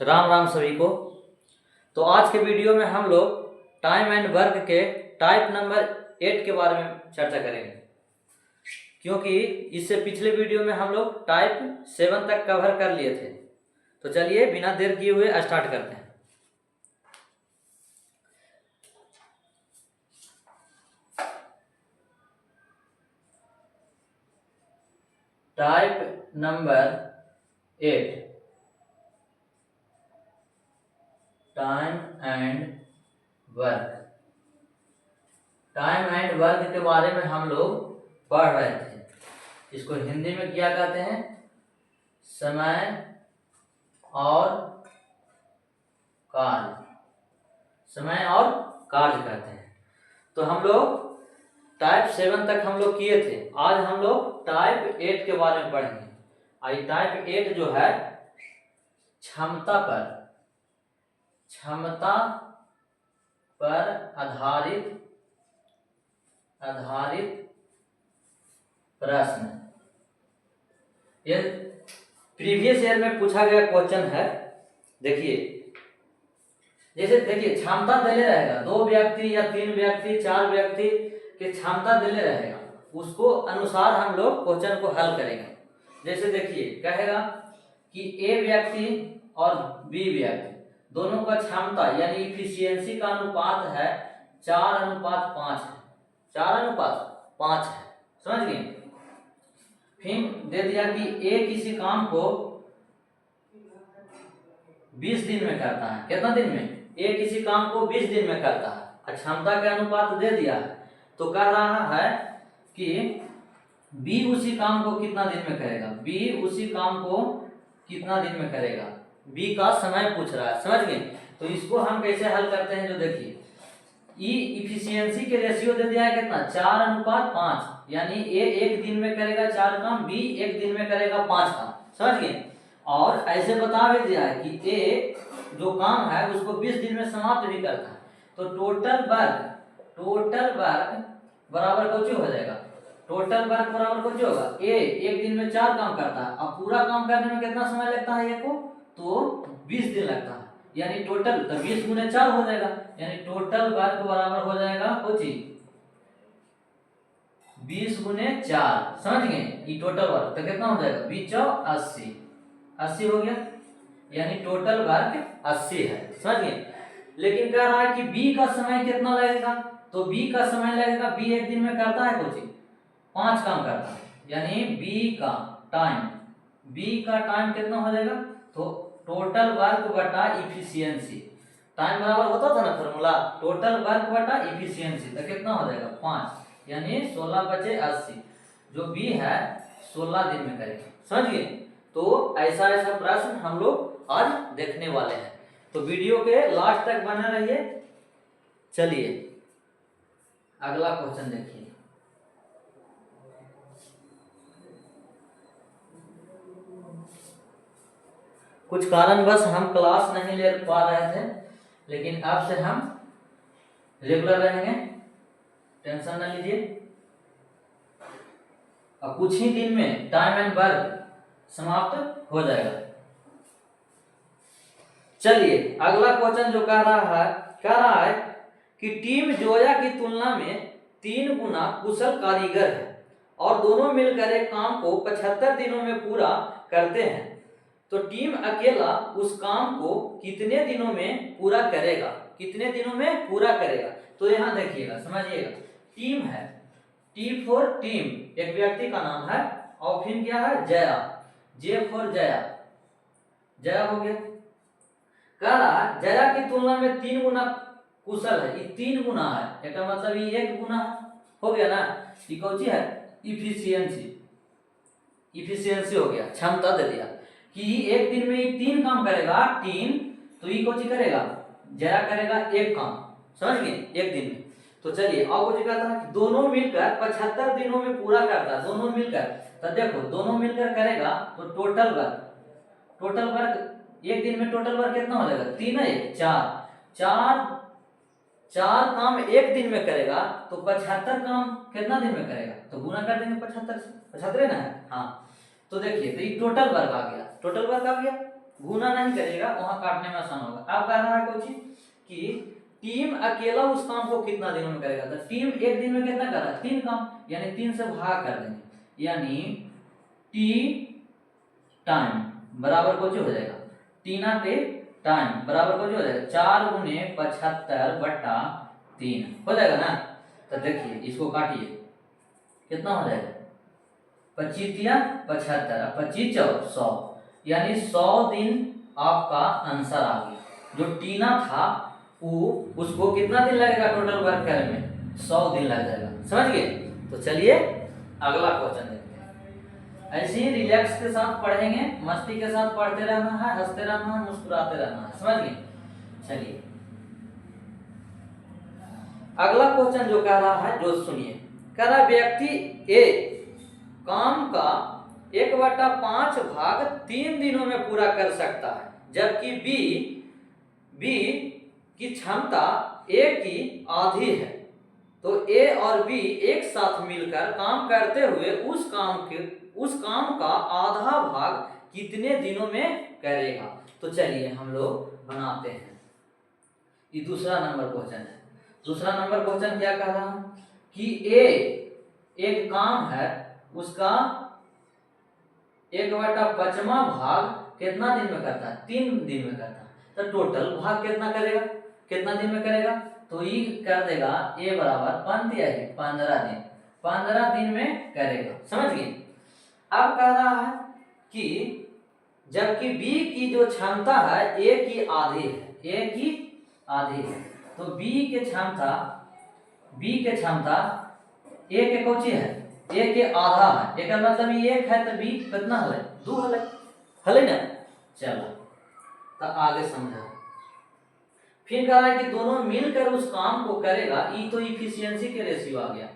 राम राम सभी को। तो आज के वीडियो में हम लोग टाइम एंड वर्क के टाइप नंबर 8 के बारे में चर्चा करेंगे, क्योंकि इससे पिछले वीडियो में हम लोग टाइप 7 तक कवर कर लिए थे। तो चलिए बिना देर किए हुए स्टार्ट करते हैं। Type number 8, time and work. Time and work के बारे में हम लोग पढ़ रहे थे। इसको हिंदी में क्या कहते हैं? समय और कार्य। समय और कार्य कहते हैं। तो हम लोग टाइप 7 तक हम लोग किए थे। आज हम लोग टाइप 8 के बारे में पढ़ेंगे। आई टाइप 8 जो है क्षमता पर आधारित प्रश्न। ये प्रीवियस ईयर में पूछा गया क्वेश्चन है। देखिए, जैसे देखिए क्षमता देले रहेगा, 2 व्यक्ति या 3 व्यक्ति 4 व्यक्ति की क्षमता देले रहेगा, उसको अनुसार हम लोग क्वेश्चन को हल करेंगे। जैसे देखिए कहेगा कि ए व्यक्ति और बी व्यक्ति दोनों का क्षमता यानी इफिशियंसी का अनुपात है 4:5 है। 4:5 है, समझ गए? फिर दे दिया कि ए किसी काम को 20 दिन में करता है। कितना दिन में? ए किसी काम को 20 दिन में करता है। क्षमता का अनुपात दे दिया है, तो कह रहा है कि बी उसी काम को कितना दिन में करेगा। बी उसी काम को कितना दिन में करेगा, बी का समय पूछ रहा है, समझ गए? तो इसको हम कैसे हल करते हैं? जो देखिए ई इफिशियंसी के रेशियो दे दिया है कितना? 4:5, यानी ए 1 दिन में करेगा 4 काम, बी 1 दिन में करेगा 5 काम, समझ गए? और ऐसे बता भी दिया है कि ए जो काम है उसको 20 दिन में समाप्त भी करता है। तो टोटल वर्क बराबर कुछ हो जाएगा। टोटल वर्क बराबर कुछ होगा, ए 1 दिन में 4 काम करता है। अब पूरा काम करने में कितना समय लगता है ए को? तो 20 दिन लगता है, यानी टोटल तो 20 गुने 4 हो जाएगा, यानी टोटल वर्क बराबर हो जाएगा कुछ 20 गुने 4, समझ गए? ये टोटल वर्क तो कितना हो जाएगा? 20 80 हो गया, यानी टोटल वर्क 80 है, समझ गए? लेकिन कह रहा है कि बी का समय कितना लगेगा, तो बी का समय लगेगा, बी 1 दिन में करता है कुछ 5 काम करता है, यानी बी का टाइम कितना हो जाएगा? तो टोटल वर्क बटा इफिशियंसी, टाइम बराबर होता था ना फॉर्मूला, टोटल वर्क बटा इफिशियंसी, तो कितना हो जाएगा? 5, यानी 16/80। जो बी है 16 दिन में करेगा, समझ गए? तो ऐसा प्रश्न हम लोग आज देखने वाले हैं। तो वीडियो के लास्ट तक बने रहिए। चलिए अगला क्वेश्चन देखिए। कुछ कारणवश हम क्लास नहीं ले पा रहे थे, लेकिन अब से हम रेगुलर रहेंगे, टेंशन न लीजिए। अब कुछ ही दिन में टाइम एंड वर्क समाप्त हो जाएगा। चलिए अगला क्वेश्चन जो कह रहा है कि टीम जोया की तुलना में 3 गुना कुशल कारीगर है और दोनों मिलकर एक काम को 75 दिनों में पूरा करते हैं, तो टीम अकेला उस काम को कितने दिनों में पूरा करेगा? कितने दिनों में पूरा करेगा? तो यहां देखिएगा, समझिएगा। टीम है, टी फॉर टीम, एक व्यक्ति का नाम है, और फिर क्या है? जया, जे फॉर जया हो गया। कह रहा है जया की तुलना में 3 गुना कुशल है। ये 3 गुना है, इसका मतलब ये 1 गुना हो गया ना। ये कौन सी है? इफिशियंसी हो गया, क्षमता दे दिया कि 1 दिन में ये 3 काम करेगा टीम, तो ये कौन सी करेगा? जया करेगा 1 काम, समझ गए? 1 दिन में। तो चलिए और कुछ कहता है कि दोनों मिलकर 75 दिनों में पूरा करता है। दोनों मिलकर, तो देखो दोनों मिलकर करेगा तो टोटल वर्क 1 दिन में टोटल वर्क कितना हो जाएगा? 3 है 4 काम 1 दिन में करेगा, तो 75 काम कितना दिन में करेगा? तो गुना कर देंगे 75 से, 75 ना है, हाँ। तो देखिए तो ये टोटल वर्क आ गया, गुना नहीं करेगा वहां काटने में आसान होगा। अब कह रहा है कोई चीज कि टीम अकेला उस काम को कितना दिनों में करेगा, तो टीम एक दिन में कितना कर रहा है, 3 काम, यानी 3 से भाग कर देंगे, यानी टी टाइम बराबर कुछ हो जाएगा, टीना के टाइम बराबर कुछ हो जाएगा 4 गुने 75 बटा 3 हो जाएगा ना। तो देखिए इसको काटिए, कितना हो जाएगा, 25 या 75, 25 और 100, यानी 100 दिन आपका आंसर आ गया। जो टीना था वो उसको कितना दिन लगेगा टोटल वर्क करने में, 100 दिन लग जाएगा, समझ गए। तो चलिए अगला क्वेश्चन देखते हैं। ऐसे ही रिलैक्स के साथ पढ़ेंगे, मस्ती के साथ पढ़ते रहना है, हंसते रहना है, मुस्कुराते रहना है, समझ गए। चलिए अगला क्वेश्चन जो कह रहा है, जो सुनिए, कह रहा व्यक्ति ए काम का 1/5 भाग 3 दिनों में पूरा कर सकता है, जबकि बी की क्षमता ए की आधी है। तो ए और बी एक साथ मिलकर काम करते हुए उस काम का आधा भाग कितने दिनों में करेगा। तो चलिए हम लोग बनाते हैं। ये दूसरा नंबर क्वेश्चन है। दूसरा नंबर क्वेश्चन क्या कह रहा है कि ए एक काम है, उसका 1/5 भाग कितना दिन में करता है, 3 दिन में करता है। तो टोटल भाग कितना करेगा, कितना दिन में करेगा, तो ये कर देगा ए बराबर 15 दिन, 15 दिन में करेगा, समझ गए। अब कह रहा है कि जबकि बी की जो क्षमता है ए की आधी है, ए की आधी है, तो बी के क्षमता ए के कौची है, ए के आधा है, एक मतलब ये 1 है तो बी कितना हले, 2 हले ना। चलो तो आगे समझा। फिर कहा है कि दोनों मिलकर उस काम को करेगा, ये तो इफिशियंसी के रेशियो आ गया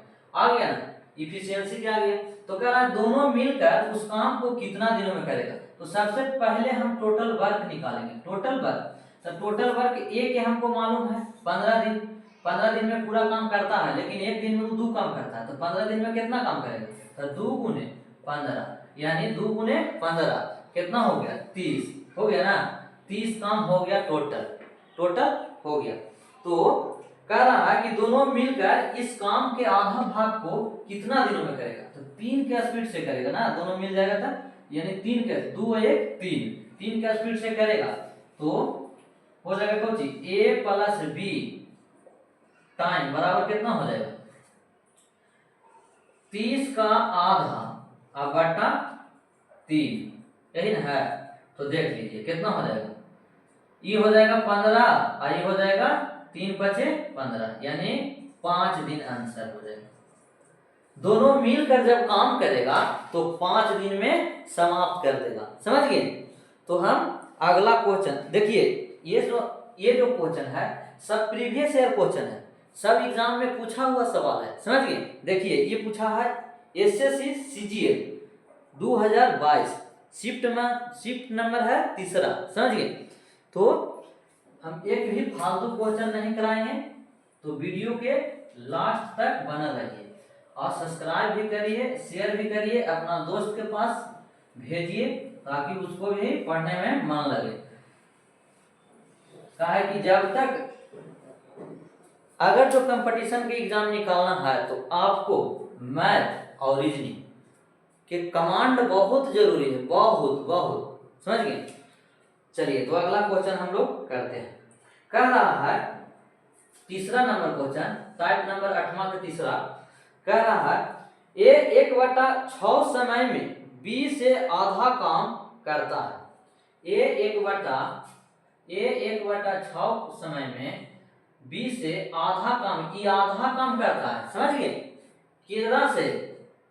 ना, इफिशियंसी क्या आ गया। तो कह रहा है दोनों मिलकर उस काम को कितना दिनों में करेगा। तो सबसे पहले हम टोटल वर्क निकालेंगे, टोटल वर्क। तो टोटल वर्क ए के हमको मालूम है 15 दिन, 15 दिन में पूरा काम करता है, लेकिन एक दिन में वो 2 काम करता है, तो 15 दिन में कितना काम करेगा, तो 2 गुने 15, यानी 2 गुने 15 कितना हो गया, 30 हो गया ना। 30 काम हो गया टोटल हो गया। तो कह रहा है कि दोनों मिलकर इस काम के आधा भाग को कितना दिनों में करेगा, तो 3 के स्पीड से करेगा ना, दोनों मिल जाएगा था, यानी 3 के 2 1 3 के स्पीड से करेगा। तो हो जाएगा कौन चीज, ए प्लस बी टाइम बराबर कितना हो जाएगा, 30 का आधा बटा 3, यही ना है। तो देख लीजिए कितना हो जाएगा, ये हो जाएगा 15, ये हो जाएगा 3 5 15, यानी 5 दिन आंसर हो जाएगा। दोनों मिलकर जब काम करेगा तो 5 दिन में समाप्त कर देगा, समझ गए। तो हम अगला क्वेश्चन देखिए, ये जो क्वेश्चन है सब प्रीवियस ईयर क्वेश्चन है, सब एग्जाम में पूछा हुआ सवाल है, समझ गए। देखिए ये पूछा है एसएससी सीजीएल 2022, शिफ्ट नंबर है 3, समझ गए। तो हम एक भी फालतू क्वेश्चन नहीं कराएंगे, तो वीडियो के लास्ट तक बना रहिए और सब्सक्राइब भी करिए, शेयर भी करिए, अपना दोस्त के पास भेजिए ताकि उसको भी पढ़ने में मन लगे। कहा है कि जब तक अगर जो कंपटीशन के एग्जाम निकालना है तो आपको मैथ और रीजनिंग के कमांड बहुत जरूरी है, बहुत, समझ गए। चलिए तो अगला क्वेश्चन हम लोग करते हैं। कह रहा है तीसरा नंबर क्वेश्चन, टाइप नंबर 8वां का तीसरा, कह रहा है ए 1/6 समय में बी से आधा काम करता है। ए 1/6 समय में बी से आधा काम, ये आधा काम करता है, समझ गए। कितना से,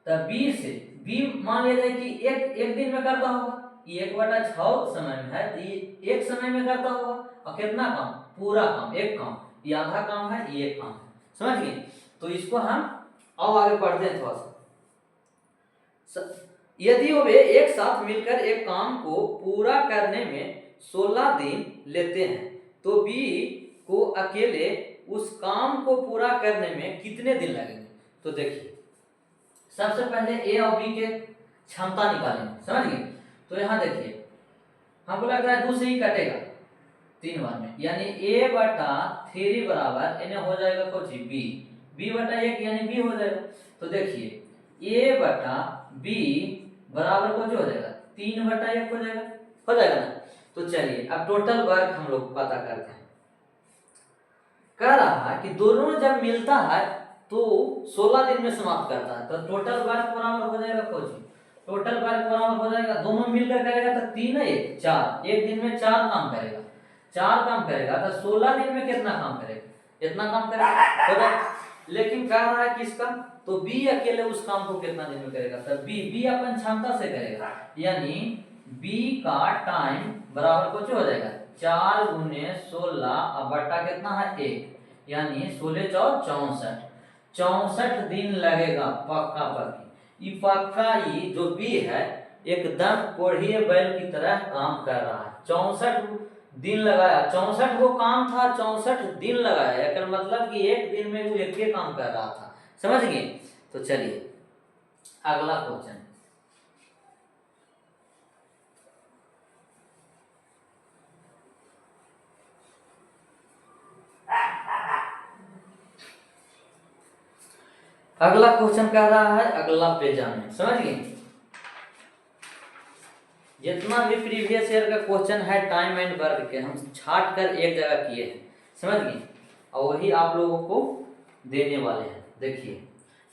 तब बी से, बी मान लिया जाए कि एक दिन में करता होगा, ये 1/6 समय में है, तो ये एक समय में करता होगा, और कितना काम, पूरा काम, एक काम, ये आधा काम है, ये एक काम है, समझ गए। तो इसको हम अब आगे पढ़ते हैं थोड़ा सा। यदि वे एक साथ मिलकर एक काम को पूरा करने में 16 दिन लेते हैं, तो बी को अकेले उस काम को पूरा करने में कितने दिन लगेंगे। तो देखिए सबसे पहले ए और बी के क्षमता निकालेंगे, समझ गए। तो यहाँ देखिए हमको लग रहा है 2 से ही कटेगा 3 बार में, यानी a/3 बराबर इन्हें हो जाएगा कुछ b, b/1 यानी b हो जाएगा। तो देखिए a/b बराबर कुछ हो जाएगा 3/1 हो जाएगा ना। तो चलिए अब टोटल वर्क हम लोग पता करते हैं। कह रहा है कि दोनों जब मिलता है तो 16 दिन में समाप्त करता है, तो टोटल वर्क बराबर हो जाएगा कुछ, टोटल वर्क बराबर हो जाएगा, दोनों मिलकर करेगा तो 3 1 4, एक दिन में 4 काम करेगा, 4 काम करेगा तो 16 दिन में कितना काम करेगा, इतना काम करेगा हो जाएगा। लेकिन कह रहा है किसका, तो बी अकेले उस काम को कितना दिन में करेगा, तो बी अपन क्षमता से करेगा, यानी बी का टाइम बराबर कुछ हो जाएगा 4 × 16 अब बटा कितना है 1, यानी 16 × 4 64 दिन लगेगा पक्का पक्की। ये पक्का ही जो बी है एकदम कोढ़िए बैल की तरह काम कर रहा है। 64 दिन लगाया, 64 वो काम था, 64 दिन लगाया, एक मतलब कि एक दिन में वो एक ही काम कर रहा था, समझ गए। तो चलिए अगला क्वेश्चन, अगला क्वेश्चन कह रहा है अगला पेज में, समझ गए। जितना भी प्रीवियस ईयर का क्वेश्चन है टाइम एंड वर्क के हम छाट कर एक जगह किए हैं, समझ गए, और वही आप लोगों को देने वाले हैं। देखिए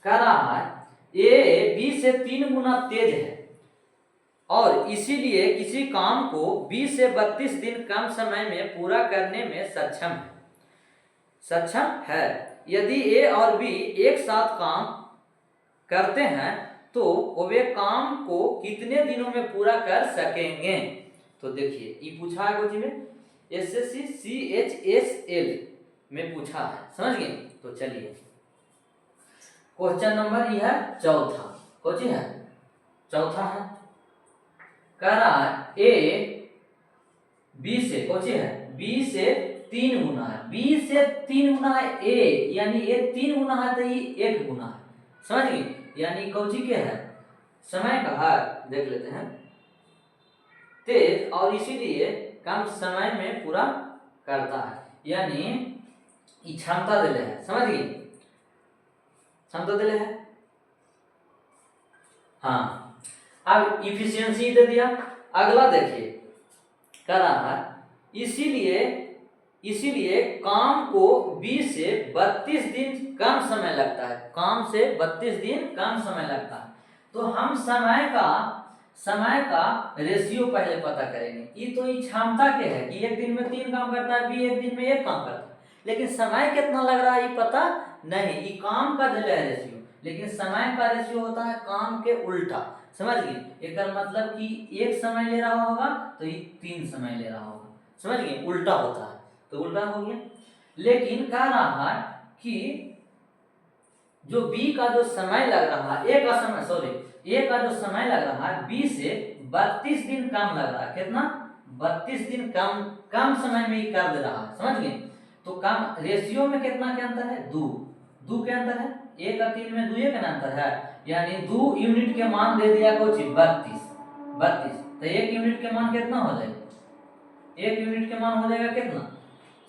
कह रहा है ए बी से 3 गुना तेज है और इसीलिए किसी काम को 20 से 32 दिन कम समय में पूरा करने में सक्षम है। यदि ए और बी एक साथ काम करते हैं तो वे काम को कितने दिनों में पूरा कर सकेंगे। तो देखिए ये पूछा है कुछ में एसएससी CHSL में पूछा है, समझ गए। तो चलिए क्वेश्चन नंबर यह है चौथा, कौन है चौथा है, कह रहा है ए बी से कौन है बी से 3 गुना है, बी से 3 गुना है ए, यानी ए 3 गुना है तो ये 1 गुना है, समझ गए, यानी कौची के है समय का है, देख लेते हैं तेज और इसीलिए कम समय में पूरा करता है, यानी क्षमता दिले है, समझ गए, क्षमता दिले है। हाँ अब इफिशियंसी दे दिया। अगला देखिए कह रहा है इसीलिए काम को 20 से 32 दिन कम समय लगता है, काम से 32 दिन कम समय लगता है। तो हम समय का रेशियो पहले पता करेंगे। ये तो क्षमता के है कि एक दिन में 3 काम करता है, बी एक दिन में 1 काम करता है, लेकिन समय कितना लग रहा है ये पता नहीं, ये काम का दिला है रेशियो, लेकिन समय का रेशियो होता है काम के उल्टा, समझ गए। एक मतलब कि 1 समय ले रहा होगा तो ये 3 समय ले रहा होगा, समझ गए, उल्टा होता है, तो उल्टा हो गया। लेकिन कह रहा है कि जो बी का जो समय लग रहा है ए का जो समय लग रहा है बी से 32 दिन कम लग रहा है, कितना 32 दिन कम समय में ही कर दे रहा है, समझ गए। तो कम रेशियो में कितना के अंतर है 2 के अंतर है, 1 और 3 में 2 के अंतर है, यानी 2 यूनिट के मान दे दिया कुछ 32, तो 1 यूनिट के मान कितना हो जाएगा, 1 यूनिट के मान हो जाएगा कितना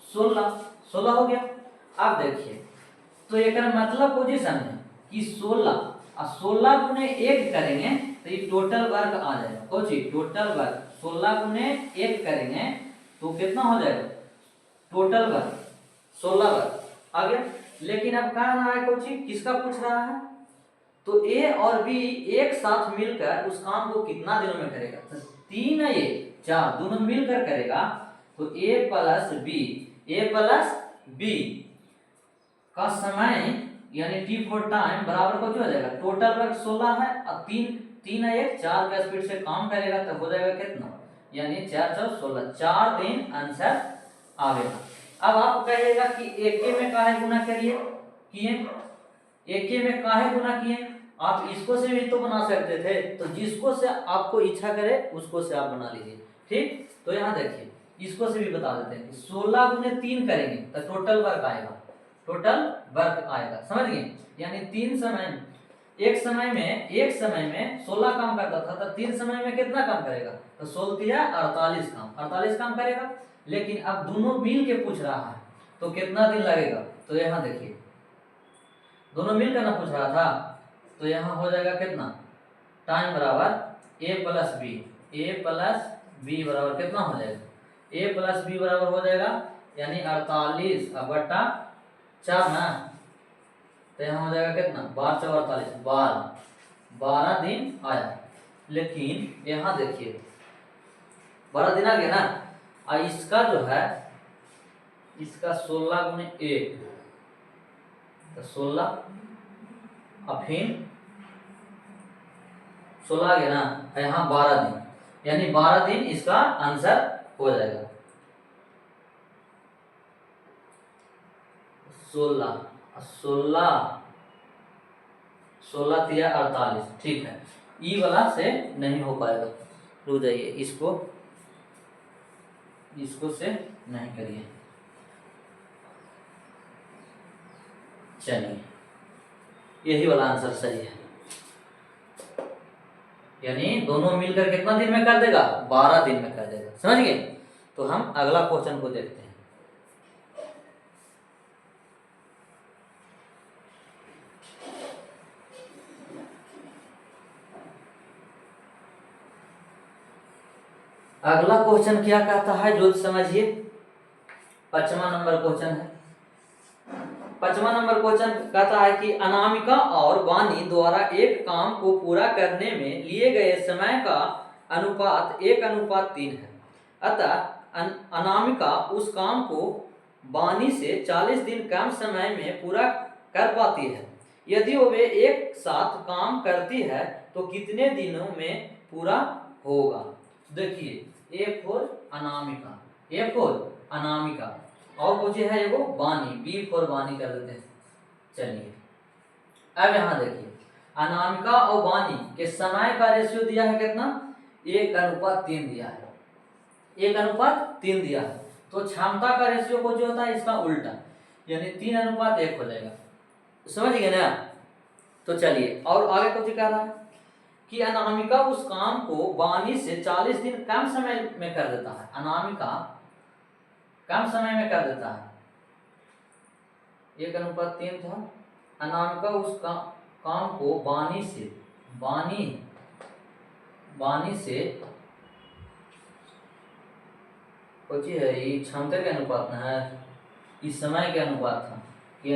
16 हो गया। अब देखिए तो एक मतलब पोजीशन है कि 16 गुने 1 करेंगे तो ये टोटल वर्क आ जाएगा, कोची टोटल वर्क 16 गुने 1 करेंगे तो कितना हो जाएगा टोटल वर्क 16 वर्क आ गया। लेकिन अब कह रहा है कोची किसका पूछ रहा है, तो ए और बी एक साथ मिलकर उस काम को कितना दिनों में करेगा, तो 3 या 4 दोनों मिलकर करेगा, तो ए प्लस बी का समय यानी टी फॉर टाइम बराबर कुछ हो जाएगा, टोटल वर्क 16 है और 3 या 1 4 का स्पीड से काम करेगा तो हो जाएगा कितना, यानी 4 4 16 4 दिन आंसर आवेगा। अब आप कहिएगा कि एक में काहे गुना किए, एक में काहे गुना किए, आप इसको से भी तो बना सकते थे, तो जिसको से आपको इच्छा करे उसको से आप बना लीजिए, ठीक। तो यहाँ देखिए इसको से भी बता देते हैं कि 16 गुने 3 करेंगे तो टोटल वर्क आएगा, समझ गए, यानी 3 समय एक समय में 16 काम करता था, तो 3 समय में कितना काम करेगा? तो 16 48 काम करेगा। लेकिन अब दोनों मिल के पूछ रहा है तो कितना दिन लगेगा? तो यहाँ देखिए, दोनों मिल कर ना पूछ रहा था, तो यहाँ हो जाएगा कितना? टाइम बराबर ए प्लस बी बराबर कितना हो जाएगा? ए प्लस बी बराबर हो जाएगा यानी 48 बटा 4 ना, तो यहाँ हो जाएगा कितना? 12 × 48 12 दिन आया। लेकिन यहाँ देखिए 12 दिन आ गया ना, और इसका जो है इसका 16 × 1 तो 16, और फिर 16 आ गया ना, यहाँ 12 दिन, यानी 12 दिन इसका आंसर हो जाएगा। 16 3 48, ठीक है। ई वाला से नहीं हो पाएगा, रुक जाइए, इसको से नहीं करिए। चलिए, यही वाला आंसर सही है, यानी दोनों मिलकर कितना दिन में कर देगा? 12 दिन में कर देगा। समझ गए? तो हम अगला क्वेश्चन को देखते हैं। अगला क्वेश्चन क्या कहता है जो समझिए, 5वां नंबर क्वेश्चन है। 5वां नंबर क्वेश्चन कहता है कि अनामिका और वाणी द्वारा एक काम को पूरा करने में लिए गए समय का अनुपात 1:3 है। अतः अनामिका उस काम को वाणी से 40 दिन कम समय में पूरा कर पाती है। यदि वे एक साथ काम करती है तो कितने दिनों में पूरा होगा? देखिए, ए फॉर अनामिका और कुछ है एगो वाणी, बी फॉर वाणी कर देते हैं। चलिए, अब यहाँ देखिए, अनामिका और वाणी के समय का रेशियो दिया है कितना? 1:3 दिया है, 1:3 दिया है। तो क्षमता का रेशियो को जो होता है इसका उल्टा, यानी 3:1 हो जाएगा। समझ गए ना? तो चलिए, और आगे कुछ कह रहा है कि अनामिका उस काम को वाणी से 40 दिन कम समय में कर देता है। अनामिका कम समय में कर देता है, 1:3 था। अनामिका उस काम को वाणी से कुछ है, ये क्षमता के अनुपात ना है, इस समय के अनुपात था कि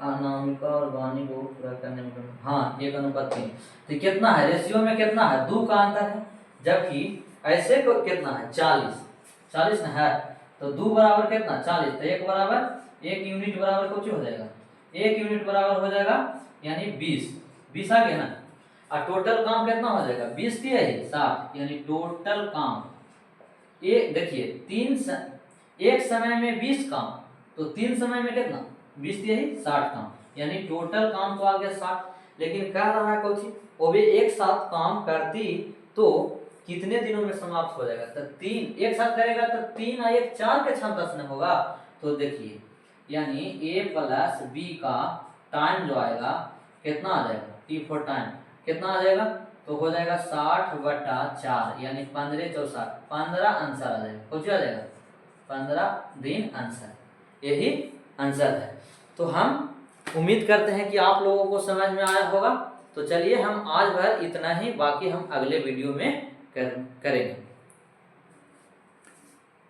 अनामिका और वाणी को पूरा करने में, हाँ 1:3। तो कितना है रेशियो में? कितना है? 2 का अंतर है। जबकि ऐसे को कितना है? 40 ना है, तो 2 बराबर कितना? 40, तो 1 बराबर 1 यूनिट बराबर कुछ हो जाएगा, 1 यूनिट बराबर हो जाएगा यानी 20 आ गया ना। और टोटल काम कितना हो जाएगा? 20 की है 60, यानी टोटल काम ये देखिए, एक समय में 20 काम, तो 3 समय में कितना? 20 यही 60 काम, यानी टोटल काम तो आ गया 60। लेकिन कह रहा है कुछ वो भी एक साथ काम करती तो कितने दिनों में समाप्त हो जाएगा? तो 3 एक साथ करेगा तो 3 और 1 4 के क्षमता से होगा। तो देखिए, यानी a प्लस बी का टाइम जो आएगा कितना आ जाएगा? t फॉर टाइम कितना आ जाएगा? तो हो जाएगा 60/4, यानी 15 × 4 15 आंसर आ जाएगा। कुछ आ जाएगा 15 दिन आंसर, यही आंसर है। तो हम उम्मीद करते हैं कि आप लोगों को समझ में आया होगा। तो चलिए, हम आज भर इतना ही, बाकी हम अगले वीडियो में करेंगे।